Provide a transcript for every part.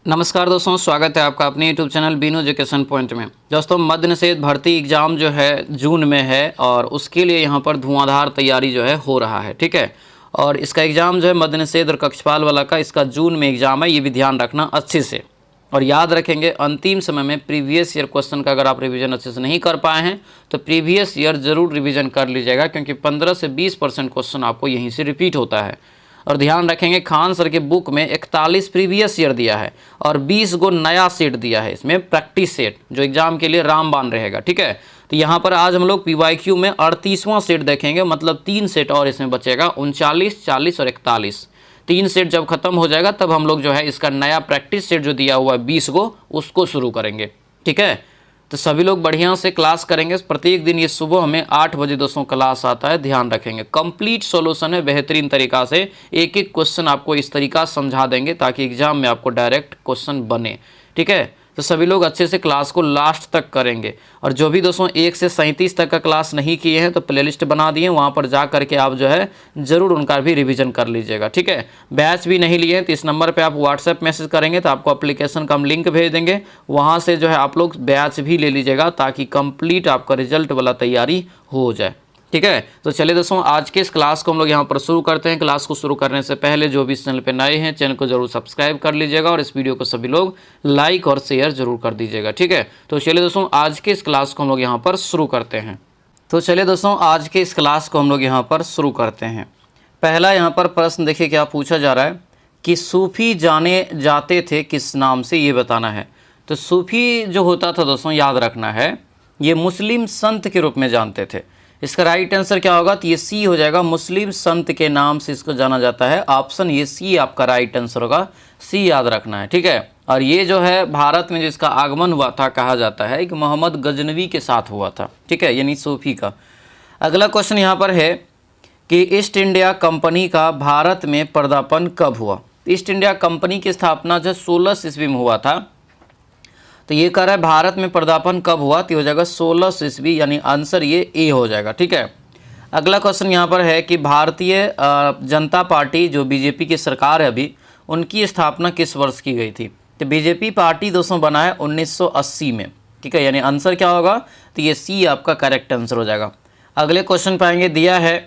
नमस्कार दोस्तों, स्वागत है आपका अपने YouTube channel Binu education point में। दोस्तों, मद्य निषेध भर्ती एग्ज़ाम जो है जून में है और उसके लिए यहाँ पर धुआंधार तैयारी जो है हो रहा है, ठीक है। और इसका एग्ज़ाम जो है मद्य निषेध और कक्षपाल वाला का इसका जून में एग्ज़ाम है, ये भी ध्यान रखना अच्छे से। और याद रखेंगे अंतिम समय में प्रीवियस ईयर क्वेश्चन का अगर आप रिवीजन अच्छे से नहीं कर पाए हैं तो प्रीवियस ईयर ज़रूर रिवीजन कर लीजिएगा, क्योंकि 15 से 20% क्वेश्चन आपको यहीं से रिपीट होता है। और ध्यान रखेंगे खान सर के बुक में 41 प्रीवियस ईयर दिया है और 20 गो नया सेट दिया है, इसमें प्रैक्टिस सेट जो एग्जाम के लिए रामबाण रहेगा, ठीक है। तो यहाँ पर आज हम लोग PYQ में 38वां सेट देखेंगे, मतलब 3 सेट और इसमें बचेगा, 39, 40 और 41। 3 सेट जब खत्म हो जाएगा तब हम लोग जो है इसका नया प्रैक्टिस सेट जो दिया हुआ है 20 गो उसको शुरू करेंगे, ठीक है। तो सभी लोग बढ़िया से क्लास करेंगे। प्रत्येक दिन ये सुबह हमें 8 बजे दोस्तों क्लास आता है, ध्यान रखेंगे। कंप्लीट सॉल्यूशन है, बेहतरीन तरीका से एक एक क्वेश्चन आपको इस तरीका समझा देंगे ताकि एग्जाम में आपको डायरेक्ट क्वेश्चन बने, ठीक है। तो सभी लोग अच्छे से क्लास को लास्ट तक करेंगे। और जो भी दोस्तों 1 से 37 तक का क्लास नहीं किए हैं तो प्लेलिस्ट बना दिए, वहाँ पर जा करके आप जो है ज़रूर उनका भी रिवीजन कर लीजिएगा, ठीक है। बैच भी नहीं लिए हैं तो इस नंबर पे आप व्हाट्सएप मैसेज करेंगे तो आपको एप्लीकेशन का हम लिंक भेज देंगे, वहाँ से जो है आप लोग बैच भी ले लीजिएगा ताकि कंप्लीट आपका रिजल्ट वाला तैयारी हो जाए, ठीक है। तो चलिए दोस्तों, आज के इस क्लास को हम लोग यहाँ पर शुरू करते हैं। क्लास को शुरू करने से पहले जो भी इस चैनल पे नए हैं चैनल को जरूर सब्सक्राइब कर लीजिएगा और इस वीडियो को सभी लोग लाइक और शेयर जरूर कर दीजिएगा, ठीक है। तो चलिए दोस्तों, आज के इस क्लास को हम लोग यहाँ पर शुरू करते हैं। तो चलिए दोस्तों, आज के इस क्लास को हम लोग यहाँ पर शुरू करते हैं। पहला यहाँ पर प्रश्न देखिए क्या पूछा जा रहा है कि सूफी जाने जाते थे किस नाम से, ये बताना है। तो सूफी जो होता था दोस्तों, याद रखना है, ये मुस्लिम संत के रूप में जानते थे। इसका राइट आंसर क्या होगा, तो ये सी हो जाएगा, मुस्लिम संत के नाम से इसको जाना जाता है। ऑप्शन ये सी आपका राइट आंसर होगा, सी याद रखना है, ठीक है। और ये जो है भारत में जिसका आगमन हुआ था, कहा जाता है कि मोहम्मद गजनवी के साथ हुआ था, ठीक है, यानी सूफी का। अगला क्वेश्चन यहाँ पर है कि ईस्ट इंडिया कंपनी का भारत में पदार्पण कब हुआ। ईस्ट इंडिया कंपनी की स्थापना जो 16 ईस्वी में हुआ था, तो ये कह रहा है भारत में पदार्पण कब हुआ, तो हो जाएगा 16 ईस्वी, यानी आंसर ये ए हो जाएगा, ठीक है। अगला क्वेश्चन यहाँ पर है कि भारतीय जनता पार्टी जो बीजेपी की सरकार है अभी, उनकी स्थापना किस वर्ष की गई थी। तो बीजेपी पार्टी दोस्तों बना है 1980 में, ठीक है, यानी आंसर क्या होगा, तो ये सी आपका करेक्ट आंसर हो जाएगा। अगले क्वेश्चन पाएंगे, दिया है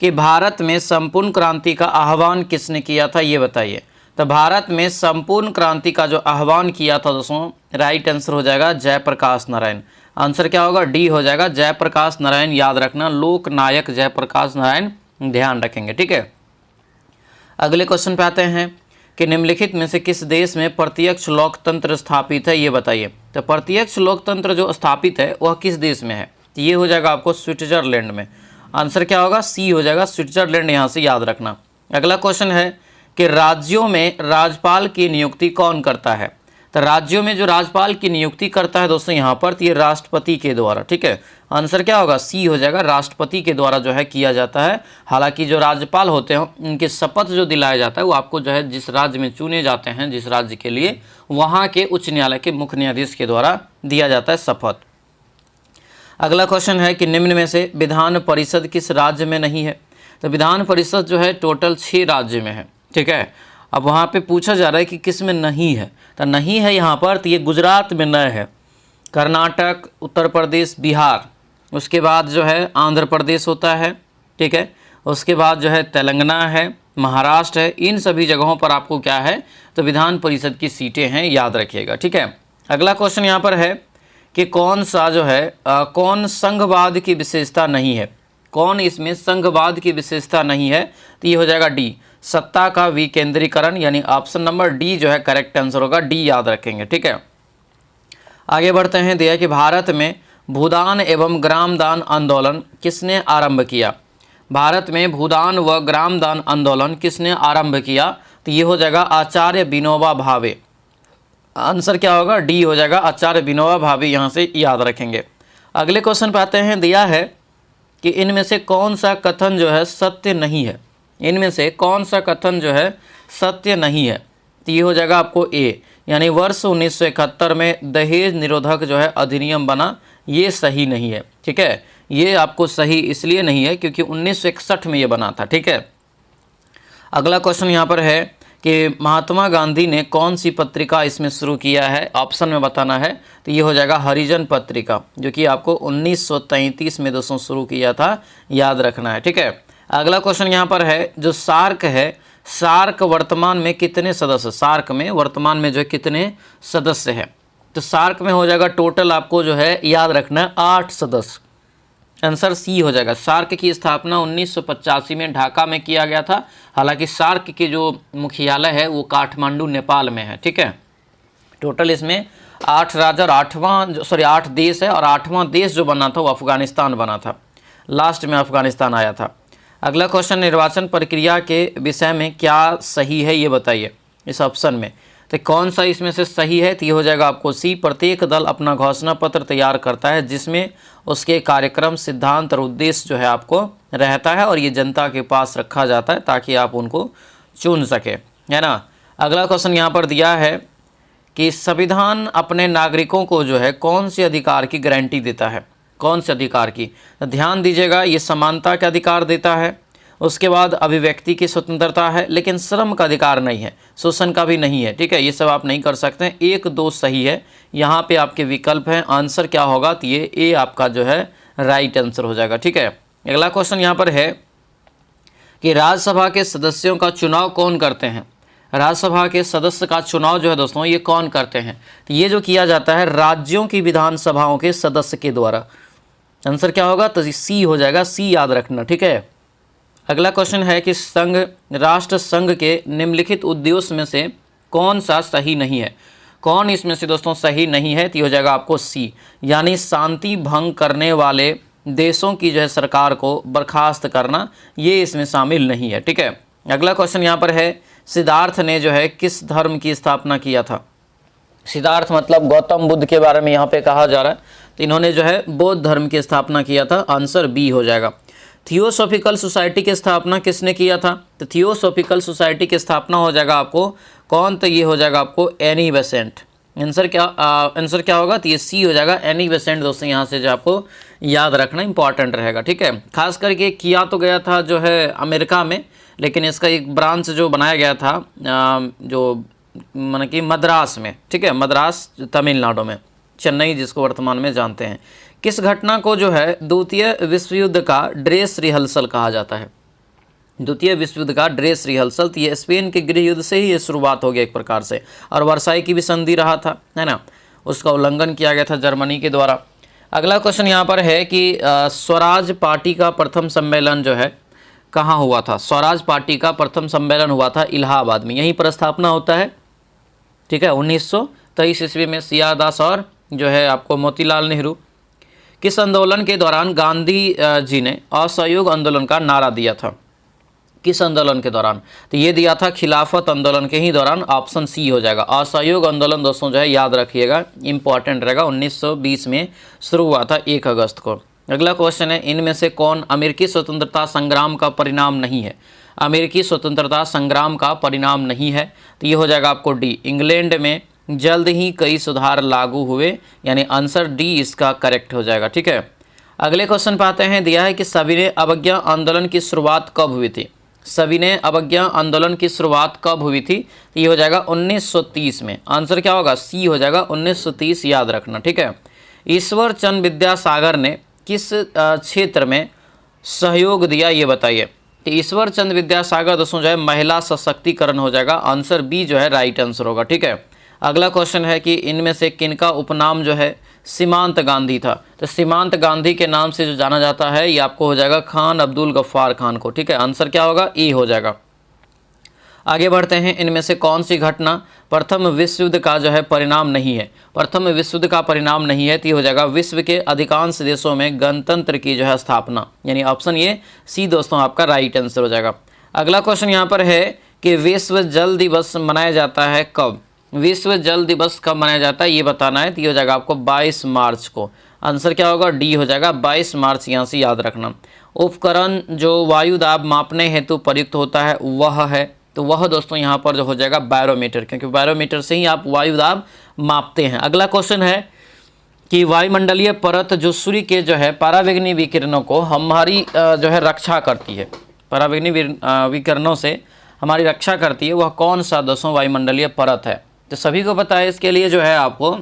कि भारत में संपूर्ण क्रांति का आह्वान किसने किया था, ये बताइए। तो भारत में संपूर्ण क्रांति का जो आह्वान किया था दोस्तों, राइट आंसर हो जाएगा जयप्रकाश नारायण। आंसर क्या होगा, डी हो जाएगा, जयप्रकाश नारायण। याद रखना, लोक नायक जयप्रकाश नारायण, ध्यान रखेंगे, ठीक है। अगले क्वेश्चन पे आते हैं कि निम्नलिखित में से किस देश में प्रत्यक्ष लोकतंत्र स्थापित है, ये बताइए। तो प्रत्यक्ष लोकतंत्र जो स्थापित है वह किस देश में है, तो ये हो जाएगा आपको स्विट्जरलैंड में। आंसर क्या होगा, सी हो जाएगा, स्विट्जरलैंड, यहाँ से याद रखना। अगला क्वेश्चन है कि राज्यों में राज्यपाल की नियुक्ति कौन करता है। तो राज्यों में जो राज्यपाल की नियुक्ति करता है दोस्तों यहाँ पर, तो ये राष्ट्रपति के द्वारा, ठीक है। आंसर क्या होगा, सी हो जाएगा, राष्ट्रपति के द्वारा जो है किया जाता है। हालांकि जो राज्यपाल होते हैं उनके शपथ जो दिलाया जाता है वो आपको जो है जिस राज्य में चुने जाते हैं, जिस राज्य के लिए, वहाँ के उच्च न्यायालय के मुख्य न्यायाधीश के द्वारा दिया जाता है शपथ। अगला क्वेश्चन है कि निम्न में से विधान परिषद किस राज्य में नहीं है। तो विधान परिषद जो है टोटल 6 राज्य में है, ठीक है। अब वहाँ पे पूछा जा रहा है कि किस में नहीं है, तो नहीं है यहाँ पर, तो ये गुजरात में न है, कर्नाटक, उत्तर प्रदेश, बिहार, उसके बाद जो है आंध्र प्रदेश होता है, ठीक है, उसके बाद जो है तेलंगाना है, महाराष्ट्र है। इन सभी जगहों पर आपको क्या है, तो विधान परिषद की सीटें हैं, याद रखिएगा, ठीक है। अगला क्वेश्चन यहाँ पर है कि कौन सा जो है कौन संघवाद की विशेषता नहीं है, कौन इसमें संघवाद की विशेषता नहीं है, तो ये हो जाएगा डी, सत्ता का विकेंद्रीकरण, यानी ऑप्शन नंबर डी जो है करेक्ट आंसर होगा, डी याद रखेंगे, ठीक है। आगे बढ़ते हैं, दिया कि भारत में भूदान एवं ग्रामदान आंदोलन किसने आरंभ किया। भारत में भूदान व ग्रामदान आंदोलन किसने आरंभ किया, तो ये हो जाएगा आचार्य विनोबा भावे। आंसर क्या होगा, डी हो जाएगा, आचार्य विनोबा भावे, यहाँ से याद रखेंगे। अगले क्वेश्चन पे आते हैं, दिया है कि इनमें से कौन सा कथन जो है सत्य नहीं है। इनमें से कौन सा कथन जो है सत्य नहीं है, तो ये हो जाएगा आपको ए, यानी वर्ष 1971 में दहेज निरोधक जो है अधिनियम बना, ये सही नहीं है, ठीक है। ये आपको सही इसलिए नहीं है क्योंकि 1961 में ये बना था, ठीक है। अगला क्वेश्चन यहाँ पर है कि महात्मा गांधी ने कौन सी पत्रिका इसमें शुरू किया है, ऑप्शन में बताना है। तो ये हो जाएगा हरिजन पत्रिका, जो कि आपको 1933 में दोस्तों शुरू किया था, याद रखना है। ठीक है, अगला क्वेश्चन यहाँ पर है, जो सार्क है, सार्क वर्तमान में कितने सदस्य, सार्क में वर्तमान में जो है कितने सदस्य है। तो सार्क में हो जाएगा टोटल आपको जो है याद रखना है 8 सदस्य। आंसर सी हो जाएगा। सार्क की स्थापना 1985 में ढाका में किया गया था। हालांकि सार्क के जो मुख्यालय है वो काठमांडू नेपाल में है। ठीक है, टोटल इसमें 8 राज्य और 8 देश है, और 8वां देश जो बना था वो अफगानिस्तान बना था, लास्ट में अफगानिस्तान आया था। अगला क्वेश्चन, निर्वाचन प्रक्रिया के विषय में क्या सही है ये बताइए इस ऑप्शन में। तो कौन सा इसमें से सही है, तो ये हो जाएगा आपको सी। प्रत्येक दल अपना घोषणा पत्र तैयार करता है, जिसमें उसके कार्यक्रम, सिद्धांत और उद्देश्य जो है आपको रहता है, और ये जनता के पास रखा जाता है ताकि आप उनको चुन सके, है ना। अगला क्वेश्चन यहाँ पर दिया है कि संविधान अपने नागरिकों को जो है कौन से अधिकार की गारंटी देता है, कौन से अधिकार की। तो ध्यान दीजिएगा, ये समानता का अधिकार देता है, उसके बाद अभिव्यक्ति की स्वतंत्रता है, लेकिन श्रम का अधिकार नहीं है, शोषण का भी नहीं है। ठीक है, ये सब आप नहीं कर सकते हैं। 1-2 सही है, यहाँ पे आपके विकल्प हैं। आंसर क्या होगा, तो ये ए आपका जो है राइट आंसर हो जाएगा। ठीक है, अगला क्वेश्चन यहाँ पर है कि राज्यसभा के सदस्यों का चुनाव कौन करते हैं। राज्यसभा के सदस्य का चुनाव जो है दोस्तों ये कौन करते हैं, तो ये जो किया जाता है राज्यों की विधानसभाओं के सदस्य के द्वारा। आंसर क्या होगा, तो सी हो जाएगा, सी याद रखना। ठीक है, अगला क्वेश्चन है कि राष्ट्र संघ के निम्नलिखित उद्देश्य में से कौन सा सही नहीं है। कौन इसमें से दोस्तों सही नहीं है, तो ये हो जाएगा आपको सी, यानी शांति भंग करने वाले देशों की जो है सरकार को बर्खास्त करना, ये इसमें शामिल नहीं है। ठीक है, अगला क्वेश्चन यहाँ पर है, सिद्धार्थ ने जो है किस धर्म की स्थापना किया था। सिद्धार्थ मतलब गौतम बुद्ध के बारे में यहाँ पे कहा जा रहा है, तो इन्होंने जो है बौद्ध धर्म की स्थापना किया था। आंसर बी हो जाएगा। थियोसॉफिकल सोसाइटी की स्थापना किसने किया था, तो थियोसॉफिकल सोसाइटी की स्थापना हो जाएगा आपको कौन, तो ये हो जाएगा आपको एनी बेसेंट। आंसर क्या होगा, तो ये सी हो जाएगा, एनी बेसेंट। दोस्तों यहाँ से जो आपको याद रखना इंपॉर्टेंट रहेगा। ठीक है, खास करके किया तो गया था जो है अमेरिका में, लेकिन इसका एक ब्रांच जो बनाया गया था जो माने कि मद्रास में। ठीक है, मद्रास तमिलनाडु में, चेन्नई जिसको वर्तमान में जानते हैं। किस घटना को जो है द्वितीय विश्व युद्ध का ड्रेस रिहर्सल कहा जाता है। द्वितीय विश्व युद्ध का ड्रेस रिहर्सल, तो ये स्पेन के गृह युद्ध से ही ये शुरुआत हो गया एक प्रकार से, और वर्साई की भी संधि रहा था, है ना, उसका उल्लंघन किया गया था जर्मनी के द्वारा। अगला क्वेश्चन यहाँ पर है कि स्वराज पार्टी का प्रथम सम्मेलन जो है कहाँ हुआ था। स्वराज पार्टी का प्रथम सम्मेलन हुआ था इलाहाबाद में, यहीं पर स्थापना होता है। ठीक है, 1923 ईस्वी में सिया दास और जो है आपको मोतीलाल नेहरू। किस आंदोलन के दौरान गांधी जी ने असहयोग आंदोलन का नारा दिया था। किस आंदोलन के दौरान, तो ये दिया था खिलाफत आंदोलन के ही दौरान। ऑप्शन सी हो जाएगा। असहयोग आंदोलन दोस्तों जो है याद रखिएगा, इंपॉर्टेंट रहेगा। 1920 में शुरू हुआ था 1 अगस्त को। अगला क्वेश्चन है, इनमें से कौन अमेरिकी स्वतंत्रता संग्राम का परिणाम नहीं है। अमेरिकी स्वतंत्रता संग्राम का परिणाम नहीं है, तो ये हो जाएगा आपको डी। इंग्लैंड में जल्द ही कई सुधार लागू हुए, यानी आंसर डी इसका करेक्ट हो जाएगा। ठीक है, अगले क्वेश्चन पे आते हैं। दिया है कि सविनय अवज्ञा आंदोलन की शुरुआत कब हुई थी। सविनय अवज्ञा आंदोलन की शुरुआत कब हुई थी, तो ये हो जाएगा 1930 में। आंसर क्या होगा, सी हो जाएगा, 1930 याद रखना। ठीक है, ईश्वर चंद्र विद्यासागर ने किस क्षेत्र में सहयोग दिया ये बताइए। तो ईश्वर चंद्र विद्यासागर दोस्तों जो है महिला सशक्तिकरण हो जाएगा। आंसर बी जो है राइट आंसर होगा। ठीक है, अगला क्वेश्चन है कि इनमें से किनका उपनाम जो है सीमांत गांधी था। तो सीमांत गांधी के नाम से जो जाना जाता है ये आपको हो जाएगा खान अब्दुल गफ्फार खान को। ठीक है, आंसर क्या होगा, ए हो जाएगा। आगे बढ़ते हैं, इनमें से कौन सी घटना प्रथम विश्व युद्ध का जो है परिणाम नहीं है। प्रथम विश्व युद्ध का परिणाम नहीं है, तो ये हो जाएगा विश्व के अधिकांश देशों में गणतंत्र की जो है स्थापना, यानी ऑप्शन ये सी दोस्तों आपका राइट आंसर हो जाएगा। अगला क्वेश्चन यहाँ पर है कि विश्व जल दिवस मनाया जाता है कब। विश्व जल दिवस कब मनाया जाता है ये बताना है, तो ये हो जाएगा आपको 22 मार्च को। आंसर क्या होगा, डी हो जाएगा, 22 मार्च यहाँ से याद रखना। उपकरण जो वायु दाब मापने हेतु प्रयुक्त होता है वह है, तो वह दोस्तों यहाँ पर जो हो जाएगा बैरोमीटर, क्योंकि बैरोमीटर से ही आप वायु दाब मापते हैं। अगला क्वेश्चन है कि वायुमंडलीय परत जो सूर्य के जो है पराबैंगनी विकिरणों को हमारी जो है रक्षा करती है, पराबैंगनी विकिरणों से हमारी रक्षा करती है, वह कौन सा दोस्तों वायुमंडलीय परत है? तो सभी को पता है, इसके लिए जो है आपको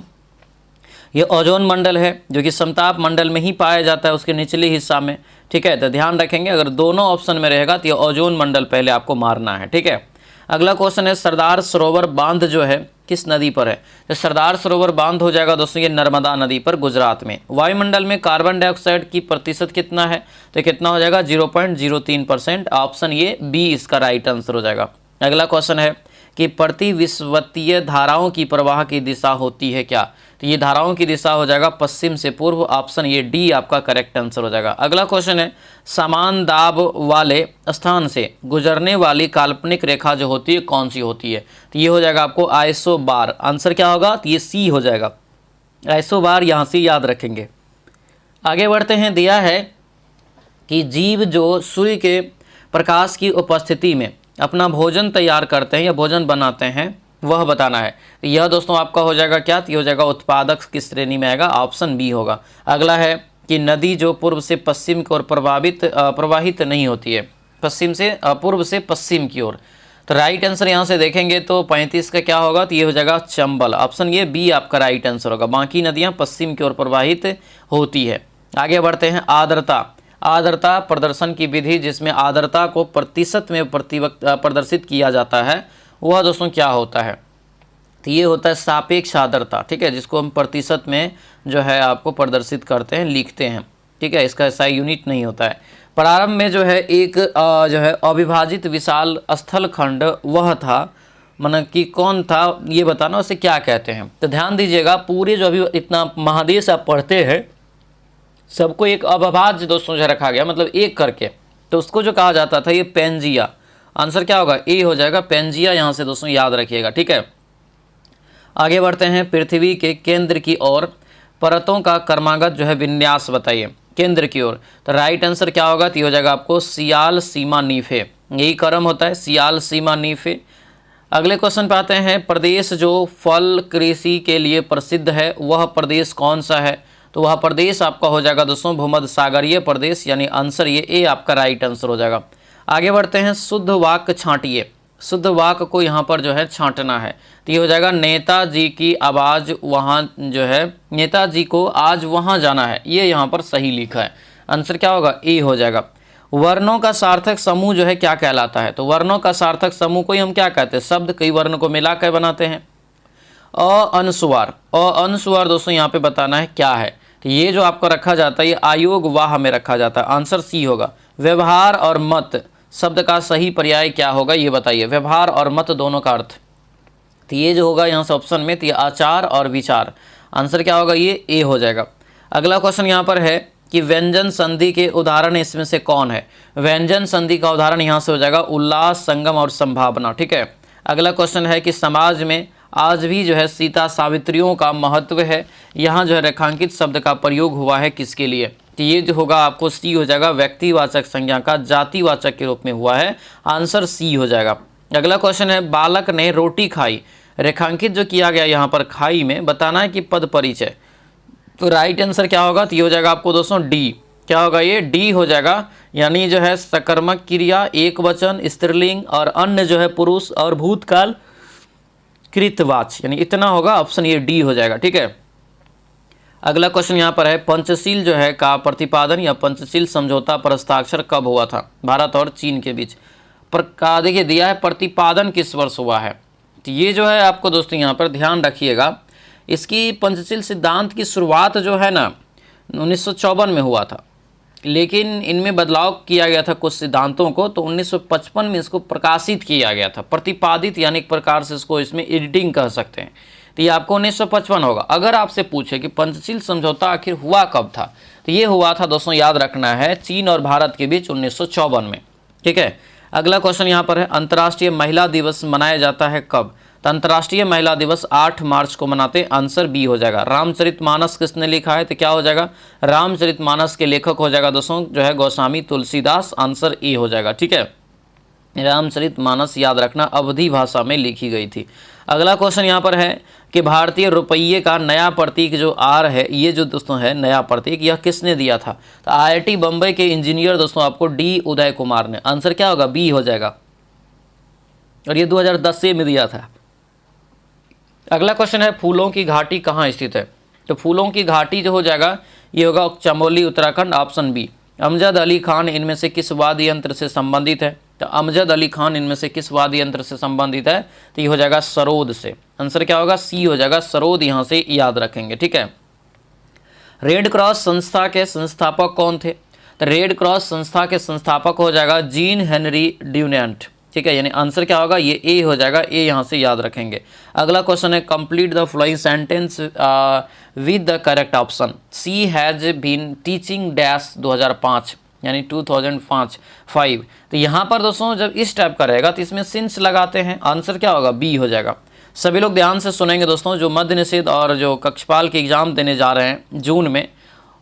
ये ओजोन मंडल है, जो कि समताप मंडल में ही पाया जाता है, उसके निचले हिस्सा में। ठीक है, तो ध्यान रखेंगे, अगर दोनों ऑप्शन में रहेगा तो ये ओजोन मंडल पहले आपको मारना है। ठीक है, अगला क्वेश्चन है, सरदार सरोवर बांध जो है किस नदी पर है? तो सरदार सरोवर बांध हो जाएगा दोस्तों ये नर्मदा नदी पर, गुजरात में। वायुमंडल में कार्बन डाइऑक्साइड की प्रतिशत कितना है? तो कितना हो जाएगा? 0.03%। ऑप्शन ये बी इसका राइट आंसर हो जाएगा। अगला क्वेश्चन है कि प्रतिविषुवतीय धाराओं की प्रवाह की दिशा होती है क्या? तो ये धाराओं की दिशा हो जाएगा पश्चिम से पूर्व। ऑप्शन ये डी आपका करेक्ट आंसर हो जाएगा। अगला क्वेश्चन है, समान दाब वाले स्थान से गुजरने वाली काल्पनिक रेखा जो होती है कौन सी होती है? तो ये हो जाएगा आपको आइसोबार। आंसर क्या होगा? तो ये सी हो जाएगा, आइसोबार, यहाँ से याद रखेंगे। आगे बढ़ते हैं, दिया है कि जीव जो सूर्य के प्रकाश की उपस्थिति में अपना भोजन तैयार करते हैं या भोजन बनाते हैं, वह बताना है। तो यह दोस्तों आपका हो जाएगा क्या? तो ये हो जाएगा उत्पादक की श्रेणी में आएगा, ऑप्शन बी होगा। अगला है कि नदी जो पूर्व से पश्चिम की ओर प्रवाहित नहीं होती है, पश्चिम से पूर्व से पश्चिम की ओर। तो राइट आंसर यहाँ से देखेंगे तो 35 का क्या होगा? तो ये हो जाएगा चंबल। ऑप्शन ये बी आपका राइट आंसर होगा। बाकी नदियाँ पश्चिम की ओर प्रवाहित होती है। आगे बढ़ते हैं, आर्द्रता। आर्द्रता प्रदर्शन की विधि जिसमें आर्द्रता को प्रतिशत में प्रदर्शित किया जाता है, वह दोस्तों क्या होता है? तो ये होता है सापेक्ष आर्द्रता। ठीक है, जिसको हम प्रतिशत में जो है आपको प्रदर्शित करते हैं, लिखते हैं। ठीक है, इसका ऐसा यूनिट नहीं होता है। प्रारंभ में जो है एक जो है अविभाजित विशाल स्थलखंड वह था, मतलब कि कौन था ये बताना, उसे क्या कहते हैं? तो ध्यान दीजिएगा, पूरे जो अभी इतना महादेश आप पढ़ते हैं सबको एक अविभाज्य दोस्तों जो रखा गया, मतलब एक करके, तो उसको जो कहा जाता था ये पेंजिया। आंसर क्या होगा? ए हो जाएगा, पेंजिया। यहाँ से दोस्तों याद रखिएगा। ठीक है, आगे बढ़ते हैं, पृथ्वी के केंद्र की ओर परतों का क्रमागत जो है विन्यास बताइए, केंद्र की ओर। तो राइट आंसर क्या होगा? तो हो जाएगा आपको सियाल, सीमा, नीफे, यही क्रम होता है, सियाल, सीमा, नीफे। अगले क्वेश्चन पे आते हैं, प्रदेश जो फल कृषि के लिए प्रसिद्ध है वह प्रदेश कौन सा है? तो वह प्रदेश आपका हो जाएगा दोस्तों भूमध्य सागरीय प्रदेश, यानी आंसर ये ए आपका राइट आंसर हो जाएगा। आगे बढ़ते हैं, शुद्ध वाक्य छांटिए। शुद्ध वाक्य को यहाँ पर जो है छांटना है, तो ये हो जाएगा नेताजी की आवाज़ वहाँ जो है, नेताजी को आज वहाँ जाना है, ये यहाँ पर सही लिखा है। आंसर क्या होगा? ए हो जाएगा। वर्णों का सार्थक समूह जो है क्या कहलाता है? तो वर्णों का सार्थक समूह को ही हम क्या कहते हैं? शब्द कई वर्ण को मिलाकर बनाते हैं। अनुस्वार, अनुस्वार दोस्तों यहाँ पे बताना है क्या है? तो ये जो आपको रखा जाता है ये आयोग वाह में रखा जाता है, आंसर सी होगा। व्यवहार और मत शब्द का सही पर्याय क्या होगा ये बताइए? व्यवहार और मत दोनों का अर्थ, तो ये जो होगा यहाँ से ऑप्शन में, तो ये आचार और विचार। आंसर क्या होगा? ये ए हो जाएगा। अगला क्वेश्चन यहाँ पर है कि व्यंजन संधि के उदाहरण इसमें से कौन है? व्यंजन संधि का उदाहरण यहाँ से हो जाएगा उल्लास, संगम और संभावना। ठीक है, अगला क्वेश्चन है कि समाज में आज भी जो है सीता सावित्रियों का महत्व है, यहाँ जो है रेखांकित शब्द का प्रयोग हुआ है किसके लिए? तो ये जो होगा आपको सी हो जाएगा, व्यक्तिवाचक संज्ञा का जातिवाचक के रूप में हुआ है, आंसर सी हो जाएगा। अगला क्वेश्चन है, बालक ने रोटी खाई, रेखांकित जो किया गया यहाँ पर खाई में, बताना है कि पद परिचय। तो राइट आंसर क्या होगा? तो ये हो जाएगा आपको दोस्तों डी। क्या होगा? ये डी हो जाएगा, यानी जो है सकर्मक क्रिया, एक वचन, स्त्रीलिंग और अन्य जो है पुरुष और भूतकाल कृतवाच, यानी इतना होगा, ऑप्शन ये डी हो जाएगा। ठीक है, अगला क्वेश्चन यहाँ पर है, पंचशील जो है का प्रतिपादन या पंचशील समझौता पर हस्ताक्षर कब हुआ था भारत और चीन के बीच? पर का देखिए दिया है प्रतिपादन किस वर्ष हुआ है, तो ये जो है आपको दोस्तों यहाँ पर ध्यान रखिएगा, इसकी पंचशील सिद्धांत की शुरुआत जो है ना 1954 में हुआ था, लेकिन इनमें बदलाव किया गया था कुछ सिद्धांतों को, तो 1955 में इसको प्रकाशित किया गया था। प्रतिपादित यानी एक प्रकार से इसको इसमें एडिटिंग कह सकते हैं, तो ये आपको 1955 होगा। अगर आपसे पूछे कि पंचशील समझौता आखिर हुआ कब था, तो ये हुआ था दोस्तों, याद रखना है, चीन और भारत के बीच 1954 में। ठीक है, अगला क्वेश्चन यहाँ पर है, अंतर्राष्ट्रीय महिला दिवस मनाया जाता है कब? तो अंतर्राष्ट्रीय महिला दिवस 8 मार्च को मनाते हैं, आंसर बी हो जाएगा। रामचरितमानस किसने लिखा है? तो क्या हो जाएगा? रामचरितमानस के लेखक हो जाएगा दोस्तों जो है गोस्वामी तुलसीदास, आंसर ए हो जाएगा। ठीक है, रामचरितमानस याद रखना अवधी भाषा में लिखी गई थी। अगला क्वेश्चन यहाँ पर है कि भारतीय रुपये का नया प्रतीक जो आर है, ये जो दोस्तों है नया प्रतीक, यह किसने दिया था? तो IIT बम्बई के इंजीनियर दोस्तों आपको डी उदय कुमार ने, आंसर क्या होगा? बी हो जाएगा। और ये 2010 में दिया था। अगला क्वेश्चन है फूलों की घाटी कहाँ स्थित है? तो फूलों की घाटी जो हो जाएगा ये होगा चमोली उत्तराखंड, ऑप्शन बी। अमजद अली खान इनमें से किस वाद्य यंत्र से संबंधित है? तो अमजद अली खान इनमें से किस वाद्य यंत्र से संबंधित है? तो ये हो जाएगा सरोद से। आंसर क्या होगा? सी हो जाएगा, सरोद यहाँ से याद रखेंगे। ठीक है। रेड क्रॉस संस्था के संस्थापक कौन थे? तो रेड क्रॉस संस्था के संस्थापक हो जाएगा जीन हेनरी ड्यूनेंट। ठीक है, यानी आंसर क्या होगा? ये ए हो जाएगा, ए यहाँ से याद रखेंगे। अगला क्वेश्चन है complete the following sentence with the correct option. She has been teaching dash 2005 यानी 2005। तो यहाँ पर दोस्तों जब इस टाइप का रहेगा तो इसमें सिंस लगाते हैं, आंसर क्या होगा? बी हो जाएगा। सभी लोग ध्यान से सुनेंगे दोस्तों, जो मध्य निषेध और जो कक्षपाल के एग्ज़ाम देने जा रहे हैं जून में,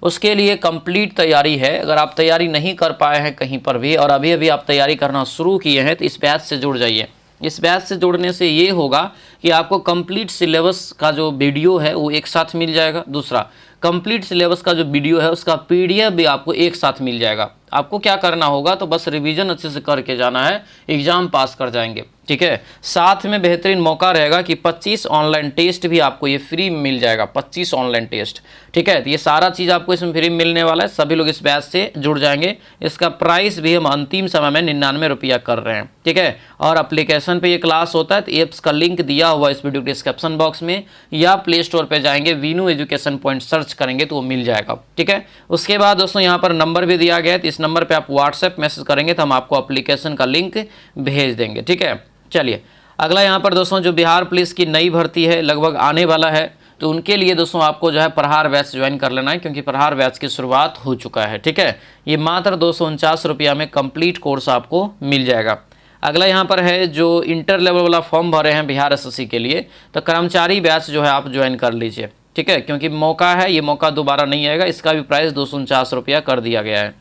उसके लिए कंप्लीट तैयारी है। अगर आप तैयारी नहीं कर पाए हैं कहीं पर भी और अभी अभी आप तैयारी करना शुरू किए हैं तो इस बैच से जुड़ जाइए। इस बैच से जुड़ने से ये होगा कि आपको कंप्लीट सिलेबस का जो वीडियो है वो एक साथ मिल जाएगा। दूसरा, कंप्लीट सिलेबस का जो वीडियो है उसका पीडीएफ भी आपको एक साथ मिल जाएगा। आपको क्या करना होगा तो बस रिवीजन अच्छे से करके जाना है, एग्जाम पास कर जाएंगे। ठीक है। साथ में बेहतरीन मौका रहेगा कि 25 ऑनलाइन टेस्ट भी आपको ये फ्री में मिल जाएगा, 25 ऑनलाइन टेस्ट। ठीक है, तो ये सारा चीज़ आपको इसमें फ्री में मिलने वाला है। सभी लोग इस बैच से जुड़ जाएंगे। इसका प्राइस भी हम अंतिम समय में 99 रुपया कर रहे हैं। ठीक है, और एप्लीकेशन पे ये क्लास होता है तो एप्स का लिंक दिया हुआ इस वीडियो डिस्क्रिप्शन बॉक्स में, या प्ले स्टोर पर जाएंगे वीनू एजुकेशन पॉइंट सर्च करेंगे तो वो मिल जाएगा। ठीक है। उसके बाद दोस्तों यहाँ पर नंबर भी दिया गया है, तो इस नंबर पे आप व्हाट्सएप मैसेज करेंगे तो हम आपको एप्लीकेशन का लिंक भेज देंगे। ठीक है। चलिए अगला यहाँ पर दोस्तों जो बिहार पुलिस की नई भर्ती है लगभग आने वाला है, तो उनके लिए दोस्तों आपको जो है प्रहार बैच ज्वाइन कर लेना है, क्योंकि प्रहार बैच की शुरुआत हो चुका है। ठीक है, ये मात्र 249 रुपया में कंप्लीट कोर्स आपको मिल जाएगा। अगला यहाँ पर है जो इंटर लेवल वाला फॉर्म भरे हैं बिहार एसएससी के लिए, तो कर्मचारी बैच जो है आप ज्वाइन कर लीजिए। ठीक है, क्योंकि मौका है, ये मौका दोबारा नहीं आएगा। इसका भी प्राइस 249 रुपया कर दिया गया है।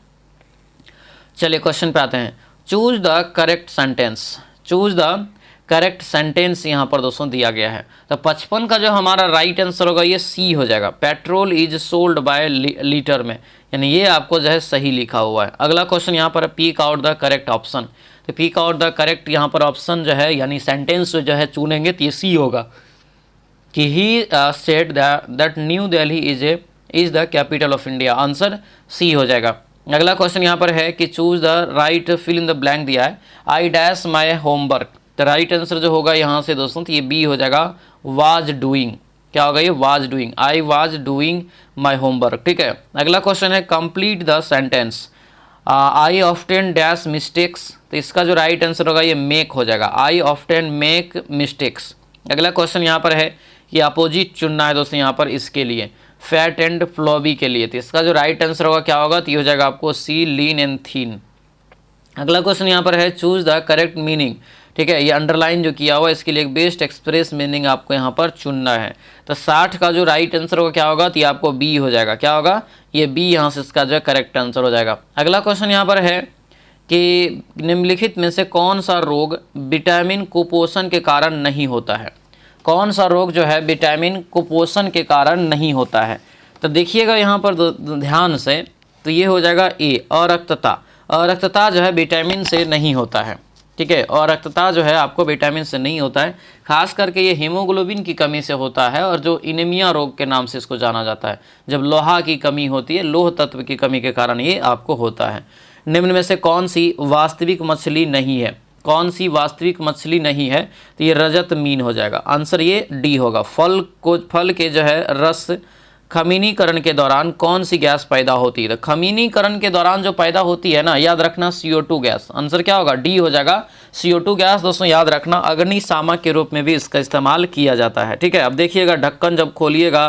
चलिए क्वेश्चन पे आते हैं। Choose the correct sentence. Choose the correct sentence यहाँ पर दोस्तों दिया गया है। तो 55 का जो हमारा राइट आंसर होगा ये सी हो जाएगा। Petrol is sold by litre में, यानी ये आपको जो है सही लिखा हुआ है। अगला क्वेश्चन यहाँ पर peak out the correct option. तो पीक आउट द करेक्ट यहाँ पर ऑप्शन जो है यानी सेंटेंस जो है चुनेंगे तो ये सी होगा कि he said that New Delhi is the capital of India. Answer C हो जाएगा। अगला क्वेश्चन यहाँ पर है कि choose the right fill in the blank दिया है। I dash my homework. तो राइट आंसर जो होगा यहाँ से दोस्तों तो ये बी हो जाएगा, वाज डूइंग। क्या होगा ये? Was doing. I was doing my homework. ठीक है। अगला क्वेश्चन है complete the sentence. I often dash mistakes. तो इसका जो राइट आंसर होगा ये मेक हो जाएगा। आई ऑफ्टन मेक मिस्टेक्स। अगला क्वेश्चन यहाँ पर है कि अपोजिट चुनना है दोस्तों यहाँ पर इसके लिए, फैट एंड फ्लॉबी के लिए। तो इसका जो राइट आंसर होगा क्या होगा? तो ये हो जाएगा आपको सी, लीन एंड थीन। अगला क्वेश्चन यहाँ पर है चूज द करेक्ट मीनिंग। ठीक है, ये अंडरलाइन जो किया हुआ है इसके लिए एक बेस्ट एक्सप्रेस मीनिंग आपको यहाँ पर चुनना है। तो 60 का जो राइट आंसर होगा क्या होगा? तो ये आपको बी हो जाएगा। क्या होगा? ये बी यहाँ से इसका जो करेक्ट आंसर हो जाएगा। अगला क्वेश्चन यहाँ पर है कि निम्नलिखित में से कौन सा रोग विटामिन कुपोषण के कारण नहीं होता है? कौन सा रोग जो है विटामिन कुपोषण के कारण नहीं होता है? तो देखिएगा यहाँ पर ध्यान से, तो ये हो जाएगा ए, अरक्तता। अरक्तता जो है विटामिन से नहीं होता है। ठीक है, अरक्तता जो है आपको विटामिन से नहीं होता है, खास करके ये हीमोग्लोबिन की कमी से होता है, और जो इनेमिया रोग के नाम से इसको जाना जाता है, जब लोहा की कमी होती है, लोह तत्व की कमी के कारण ये आपको होता है। निम्न में से कौन सी वास्तविक मछली नहीं है? कौन सी वास्तविक मछली नहीं है? तो ये रजत मीन हो जाएगा। आंसर ये डी होगा। फल के जो है रस खमीनीकरण के दौरान कौन सी गैस पैदा होती है? तो खमीनीकरण के दौरान जो पैदा होती है ना, याद रखना CO2 गैस। आंसर क्या होगा? डी हो जाएगा, CO2 गैस। दोस्तों याद रखना अग्निशामक के रूप में भी इसका इस्तेमाल किया जाता है। ठीक है, अब देखिएगा ढक्कन जब खोलिएगा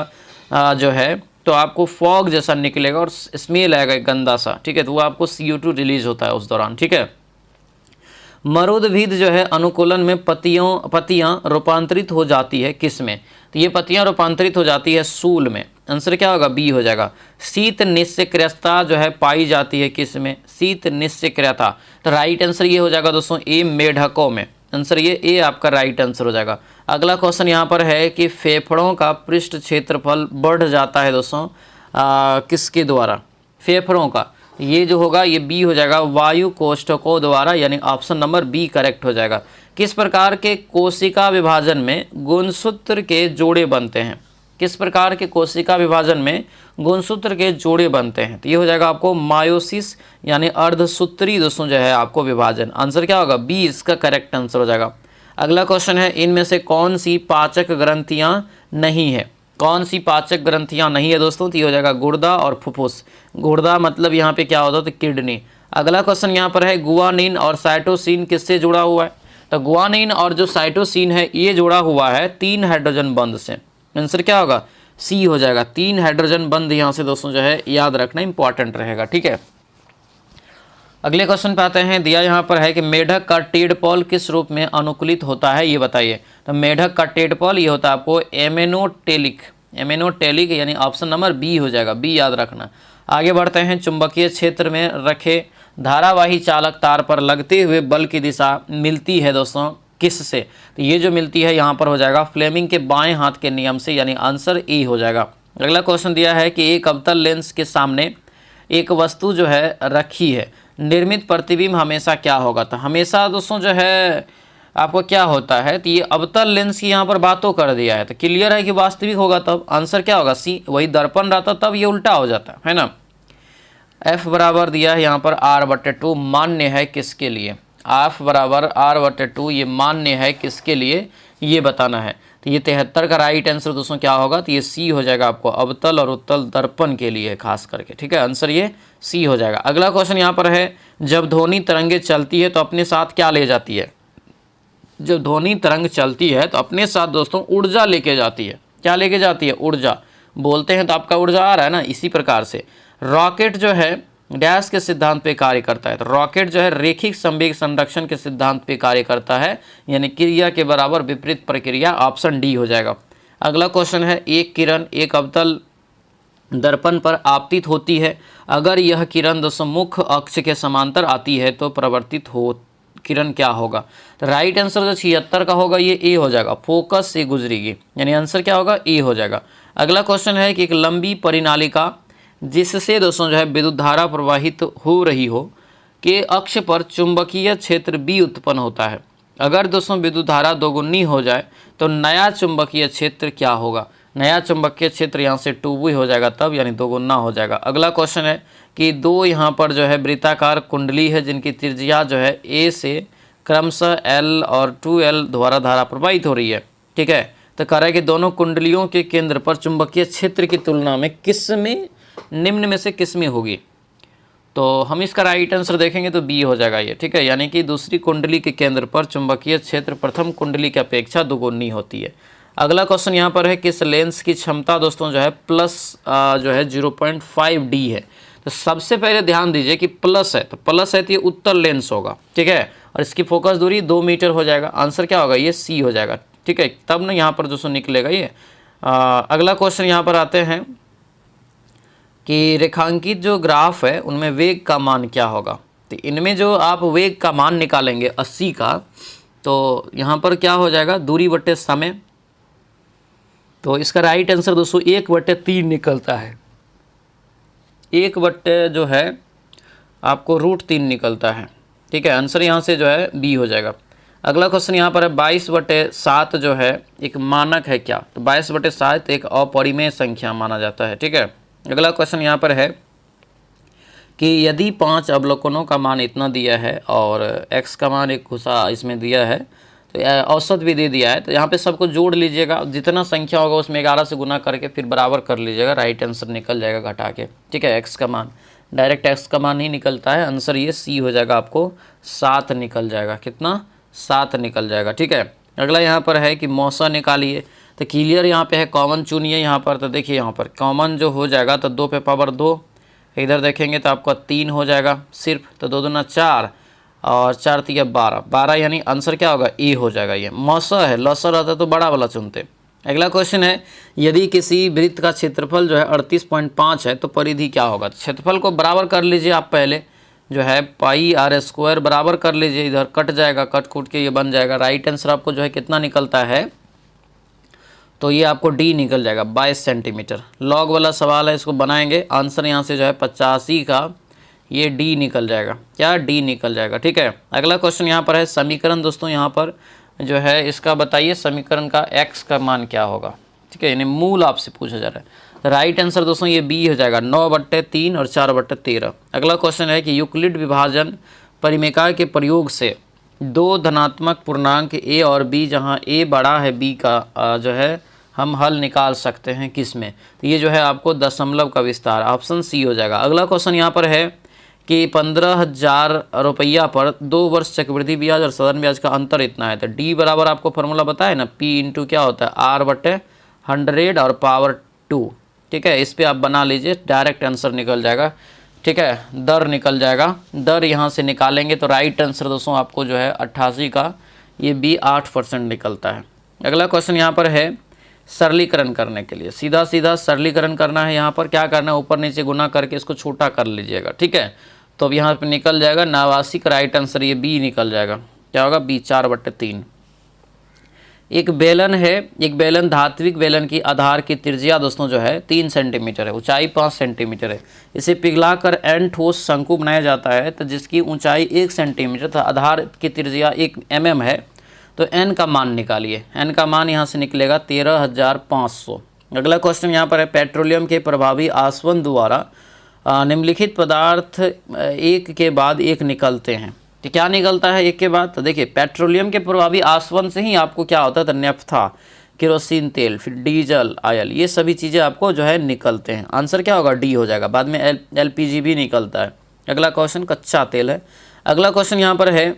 जो है तो आपको फॉग जैसा निकलेगा और स्मेल आएगा गंदा सा। ठीक है, तो वो आपको CO2 रिलीज होता है उस दौरान। ठीक है। मरुदभिद जो है अनुकूलन में पत्तियां रूपांतरित हो जाती है किस में? तो ये पत्तियां रूपांतरित हो जाती है सूल में। आंसर क्या होगा? बी हो जाएगा। शीत निश्चक्रियता जो है पाई जाती है किस में? शीत निश्चक्रियता। तो राइट आंसर ये हो जाएगा दोस्तों ए, मेढकों में। आंसर ये ए आपका राइट आंसर हो जाएगा। अगला क्वेश्चन यहाँ पर है कि फेफड़ों का पृष्ठ क्षेत्रफल बढ़ जाता है दोस्तों किसके द्वारा? फेफड़ों का, ये जो होगा ये बी हो जाएगा, वायु कोष्ठकों द्वारा, यानी ऑप्शन नंबर बी करेक्ट हो जाएगा। किस प्रकार के कोशिका विभाजन में गुणसूत्र के जोड़े बनते हैं? किस प्रकार के कोशिका विभाजन में गुणसूत्र के जोड़े बनते हैं? तो ये हो जाएगा आपको मायोसिस यानी अर्धसूत्री दोस्तों जो है आपको विभाजन। आंसर क्या होगा? बी इसका करेक्ट आंसर हो जाएगा। अगला क्वेश्चन है, इनमें से कौन सी पाचक ग्रंथियां नहीं है? कौन सी पाचक ग्रंथियां नहीं है दोस्तों? तो ये हो जाएगा गुर्दा और फुफ्फुस। गुर्दा मतलब यहाँ पे क्या होता है? तो किडनी। अगला क्वेश्चन यहाँ पर है, गुआनिन और साइटोसिन किससे जुड़ा हुआ है? तो गुआनिन और जो साइटोसिन है ये जुड़ा हुआ है 3 हाइड्रोजन बंध से। आंसर क्या होगा? सी हो जाएगा। 3 हाइड्रोजन बंध यहाँ से दोस्तों जो है याद रखना इंपॉर्टेंट रहेगा। ठीक है, अगले क्वेश्चन पे आते हैं। दिया यहाँ पर है कि मेढक का टेडपॉल किस रूप में अनुकूलित होता है, ये बताइए। तो मेढक का टेडपॉल ये होता है आपको एमेनोटेलिक। एमेनोटेलिक यानी ऑप्शन नंबर बी हो जाएगा, बी याद रखना। आगे बढ़ते हैं। चुंबकीय क्षेत्र में रखे धारावाही चालक तार पर लगते हुए बल की दिशा मिलती है दोस्तों किससे? तो ये जो मिलती है यहाँ पर हो जाएगा फ्लेमिंग के बाएं हाथ के नियम से, यानी आंसर ए हो जाएगा। अगला क्वेश्चन दिया है कि एक अवतल लेंस के सामने एक वस्तु जो है रखी है, निर्मित प्रतिबिंब हमेशा क्या होगा? तो हमेशा दोस्तों जो है आपको क्या होता है? तो ये अवतल लेंस की यहाँ पर बातों कर दिया है, तो क्लियर है कि वास्तविक होगा। तब आंसर क्या होगा? सी। वही दर्पण रहता तब ये उल्टा हो जाता है ना। एफ बराबर दिया है यहाँ पर r/2 मान्य है किसके लिए? एफ बराबर r/2 ये मान्य है किसके लिए, ये बताना है। तो ये 73 का राइट आंसर दोस्तों क्या होगा? तो ये सी हो जाएगा आपको, अवतल और उत्तल दर्पण के लिए खास करके। ठीक है, आंसर ये सी हो जाएगा। अगला क्वेश्चन यहाँ पर है, जब ध्वनि तरंगे चलती है तो अपने साथ क्या ले जाती है? जब ध्वनि तरंग चलती है तो अपने साथ दोस्तों ऊर्जा लेके जाती है। क्या लेके जाती है? ऊर्जा। बोलते हैं तो आपका ऊर्जा आ रहा है ना। इसी प्रकार से रॉकेट जो है डैश के सिद्धांत पे कार्य करता है। तो रॉकेट जो है रेखिक संवेग संरक्षण के सिद्धांत पे कार्य करता है, यानी क्रिया के बराबर विपरीत प्रक्रिया। ऑप्शन डी हो जाएगा। अगला क्वेश्चन है, एक किरण एक अवतल दर्पण पर आपतित होती है, अगर यह किरण दोस्तों मुख्य अक्ष के समांतर आती है तो परिवर्तित हो किरण क्या होगा? तो राइट आंसर जो 76 का होगा ये ए हो जाएगा, फोकस से गुजरेगी, यानी आंसर क्या होगा? ए हो जाएगा। अगला क्वेश्चन है कि एक लंबी परिनालिका जिससे दोस्तों जो है विद्युत धारा प्रवाहित हो रही हो के अक्ष पर चुंबकीय क्षेत्र बी उत्पन्न होता है। अगर दोस्तों विद्युत धारा दोगुनी हो जाए तो नया चुंबकीय क्षेत्र क्या होगा? नया चुंबकीय क्षेत्र यहाँ से 2b हो जाएगा तब, यानी दोगुना हो जाएगा। अगला क्वेश्चन है कि दो यहाँ पर जो है वृत्ताकार कुंडली है जिनकी त्रिज्या जो है ए से क्रमशः एल और 2l द्वारा धारा प्रवाहित हो रही है। ठीक है, तो कह रहा है कि दोनों कुंडलियों के केंद्र पर चुंबकीय क्षेत्र की तुलना में किस में निम्न में से किस में होगी? तो हम इसका राइट आंसर देखेंगे तो बी हो जाएगा ये। ठीक है, यानी कि दूसरी कुंडली के केंद्र पर चुंबकीय क्षेत्र प्रथम कुंडली की अपेक्षा दोगुनी होती है। अगला क्वेश्चन यहाँ पर है, किस लेंस की क्षमता दोस्तों जो है प्लस जो है 0.5D है? तो सबसे पहले ध्यान दीजिए कि प्लस है, तो प्लस है तो ये उत्तल लेंस होगा। ठीक है, और इसकी फोकस दूरी 2 मीटर हो जाएगा। आंसर क्या होगा? ये सी हो जाएगा। ठीक है, तब ना यहाँ पर दोस्तों निकलेगा ये। अगला क्वेश्चन यहाँ पर आते हैं कि रेखांकित जो ग्राफ है उनमें वेग का मान क्या होगा? तो इनमें जो आप वेग का मान निकालेंगे 80 का, तो यहाँ पर क्या हो जाएगा? दूरी बटे समय। तो इसका राइट आंसर दोस्तों 1/3 निकलता है। 1/ जो है आपको √3 निकलता है। ठीक है, आंसर यहाँ से जो है बी हो जाएगा। अगला क्वेश्चन यहाँ पर है 22/7 जो है एक मानक है क्या? तो 22/7 एक अपरिमेय संख्या माना जाता है। ठीक है, अगला क्वेश्चन यहाँ पर है कि यदि 5 अवलोकनों का मान इतना दिया है और x का मान एक घुसा इसमें दिया है, तो औसत भी दे दिया है, तो यहाँ पे सबको जोड़ लीजिएगा, जितना संख्या होगा उसमें 11 से गुना करके फिर बराबर कर लीजिएगा, राइट आंसर निकल जाएगा घटा के। ठीक है, x का मान डायरेक्ट x का मान ही निकलता है, आंसर ये सी हो जाएगा, आपको 7 निकल जाएगा। कितना? 7 निकल जाएगा। ठीक है, अगला यहाँ पर है कि मौसा निकालिए। तो क्लियर यहाँ पे है, कॉमन चुनिए यहाँ पर। तो देखिए यहाँ पर कॉमन जो हो जाएगा तो 2 पे पावर 2, इधर देखेंगे तो आपका 3 हो जाएगा सिर्फ, तो 2 दूना 4 और 4 3 12, 12 यानी आंसर क्या होगा? ए हो जाएगा। ये मौसा है, लौसा रहता तो बड़ा वाला चुनते। अगला क्वेश्चन है, यदि किसी वृत्त का क्षेत्रफल जो है 38.5 है तो परिधि क्या होगा? तो क्षेत्रफल को बराबर कर लीजिए आप, पहले जो है πr² बराबर कर लीजिए, इधर कट जाएगा, कट कूट के ये बन जाएगा। राइट आंसर आपको जो है कितना निकलता है? तो ये आपको डी निकल जाएगा, 22 सेंटीमीटर। लॉग वाला सवाल है, इसको बनाएंगे। आंसर यहाँ से जो है 85 का ये डी निकल जाएगा, क्या डी निकल जाएगा। ठीक है, अगला क्वेश्चन यहाँ पर है समीकरण दोस्तों, यहाँ पर जो है इसका बताइए समीकरण का x का मान क्या होगा। ठीक है, यानी मूल आपसे पूछा जा रहा है। राइट आंसर दोस्तों ये बी हो जाएगा, 9/3 और 4/13। अगला क्वेश्चन है कि यूक्लिड विभाजन परिमेय के प्रयोग से दो धनात्मक पूर्णांक a और b, जहाँ a बड़ा है b का जो है हम हल निकाल सकते हैं किस में। तो ये जो है आपको दशमलव का विस्तार, ऑप्शन सी हो जाएगा। अगला क्वेश्चन यहाँ पर है कि 15,000 रुपया पर 2 वर्ष चक्रवृद्धि ब्याज और साधारण ब्याज का अंतर इतना है। तो डी बराबर आपको फॉर्मूला बताया ना, पी इंटू क्या होता है R/100 और पावर 2। ठीक है, इस पर आप बना लीजिए, डायरेक्ट आंसर निकल जाएगा। ठीक है, दर निकल जाएगा, दर यहाँ से निकालेंगे तो राइट आंसर दोस्तों आपको जो है 88 का ये भी 8% निकलता है। अगला क्वेश्चन यहाँ पर है सरलीकरण करने के लिए, सीधा सीधा सरलीकरण करना है। यहाँ पर क्या करना है, ऊपर नीचे गुना करके इसको छोटा कर लीजिएगा। ठीक है, तो अब यहाँ पे निकल जाएगा 89 का राइट आंसर ये बी निकल जाएगा। क्या होगा, बी 4/3। एक बेलन है, एक बेलन धात्विक बेलन की आधार की त्रिज्या दोस्तों जो है 3 सेंटीमीटर है, ऊंचाई 5 सेंटीमीटर है। इसे पिघलाकर n ठोस शंकु बनाया जाता है, तो जिसकी ऊंचाई 1 सेंटीमीटर था, आधार की त्रिज्या 1 mm है, तो n का मान निकालिए। n का मान यहाँ से निकलेगा 13,500। अगला क्वेश्चन यहाँ पर है पेट्रोलियम के प्रभावी आसवन द्वारा निम्नलिखित पदार्थ एक के बाद एक निकलते हैं। तो क्या निकलता है एक के बाद, तो देखिए पेट्रोलियम के प्रभावी आसवन से ही आपको क्या होता है, तो नेफ्था, केरोसिन तेल, फिर डीजल ऑयल, ये सभी चीज़ें आपको जो है निकलते हैं। आंसर क्या होगा, डी हो जाएगा। बाद में LPG भी निकलता है। अगला क्वेश्चन कच्चा तेल है। अगला क्वेश्चन यहाँ पर है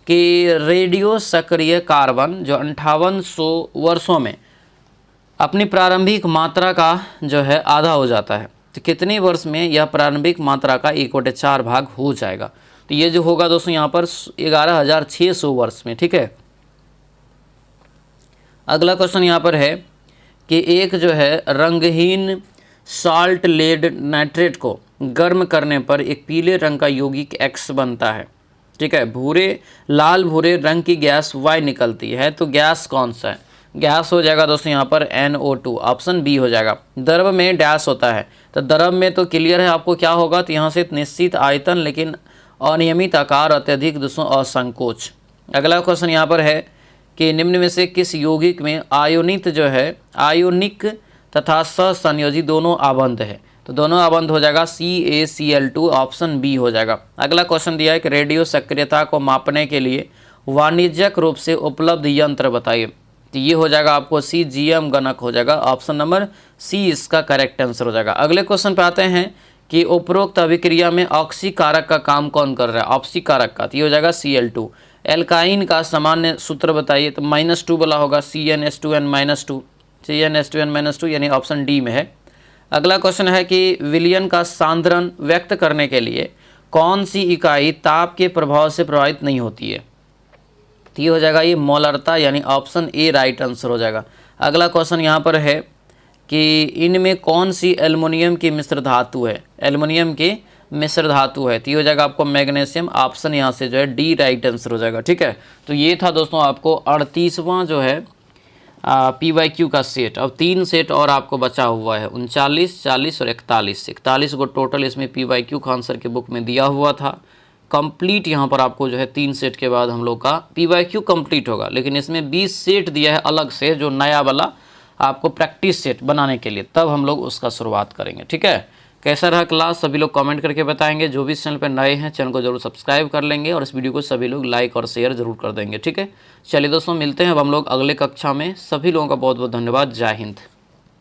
कि रेडियो सक्रिय कार्बन जो 5800 वर्षों में अपनी प्रारंभिक मात्रा का जो है आधा हो जाता है, तो कितने वर्ष में यह प्रारंभिक मात्रा का 1/4 भाग हो जाएगा। तो ये जो होगा दोस्तों यहाँ पर 11,600 वर्ष में। ठीक है, अगला क्वेश्चन यहाँ पर है कि एक जो है रंगहीन साल्ट लेड नाइट्रेट को गर्म करने पर एक पीले रंग का यौगिक X बनता है। ठीक है, लाल भूरे रंग की गैस Y निकलती है, तो गैस कौन सा है, गैस हो जाएगा दोस्तों यहाँ पर NO2, ऑप्शन बी हो जाएगा। द्रव में डैश होता है, तो द्रव में तो क्लियर है आपको क्या होगा, तो यहाँ से निश्चित आयतन लेकिन अनियमित आकार, अत्यधिक दोस्तों असंकोच। अगला क्वेश्चन यहाँ पर है कि निम्न में से किस यौगिक में आयोनित जो है आयोनिक तथा सहसंयोजी दोनों आबंध है, तो दोनों आबंध हो जाएगा CaCl2, ऑप्शन बी हो जाएगा। अगला क्वेश्चन दिया है कि रेडियो सक्रियता को मापने के लिए वाणिज्यिक रूप से उपलब्ध यंत्र बताइए, तो ये हो जाएगा आपको CGM गणक हो जाएगा, ऑप्शन नंबर सी इसका करेक्ट आंसर हो जाएगा। अगले क्वेश्चन पे आते हैं कि उपरोक्त अभिक्रिया में ऑक्सीकारक का काम कौन कर रहा है, ऑक्सीकारक का, तो ये हो जाएगा Cl2। एल्काइन का सामान्य सूत्र बताइए, तो -2 वाला होगा, CnH2n-2, CnH2n-2 यानी ऑप्शन डी में है। अगला क्वेश्चन है कि विलयन का सांद्रण व्यक्त करने के लिए कौन सी इकाई ताप के प्रभाव से प्रभावित नहीं होती है, तो ये हो जाएगा ये मोलरता, यानी ऑप्शन ए राइट आंसर हो जाएगा। अगला क्वेश्चन यहाँ पर है कि इनमें कौन सी एल्युमिनियम की मिश्र धातु है, एल्युमिनियम की मिश्र धातु है, तो ये हो जाएगा आपको मैग्नीशियम, ऑप्शन यहाँ से जो है डी राइट आंसर हो जाएगा। ठीक है, तो ये था दोस्तों आपको 38वां जो है PYQ का सेट। अब 3 सेट और आपको बचा हुआ है, 39, 40 और 41 को टोटल इसमें PYQ का आंसर के बुक में दिया हुआ था। कंप्लीट यहाँ पर आपको जो है 3 सेट के बाद हम लोग का PYQ कंप्लीट होगा, लेकिन इसमें 20 सेट दिया है अलग से, जो नया वाला आपको प्रैक्टिस सेट बनाने के लिए, तब हम लोग उसका शुरुआत करेंगे। ठीक है, कैसा रहा क्लास सभी लोग कमेंट करके बताएंगे। जो भी इस चैनल पर नए हैं चैनल को जरूर सब्सक्राइब कर लेंगे और इस वीडियो को सभी लोग लाइक और शेयर जरूर कर देंगे। ठीक है, चलिए दोस्तों मिलते हैं अब हम लोग अगले कक्षा में। सभी लोगों का बहुत बहुत धन्यवाद। जय हिंद।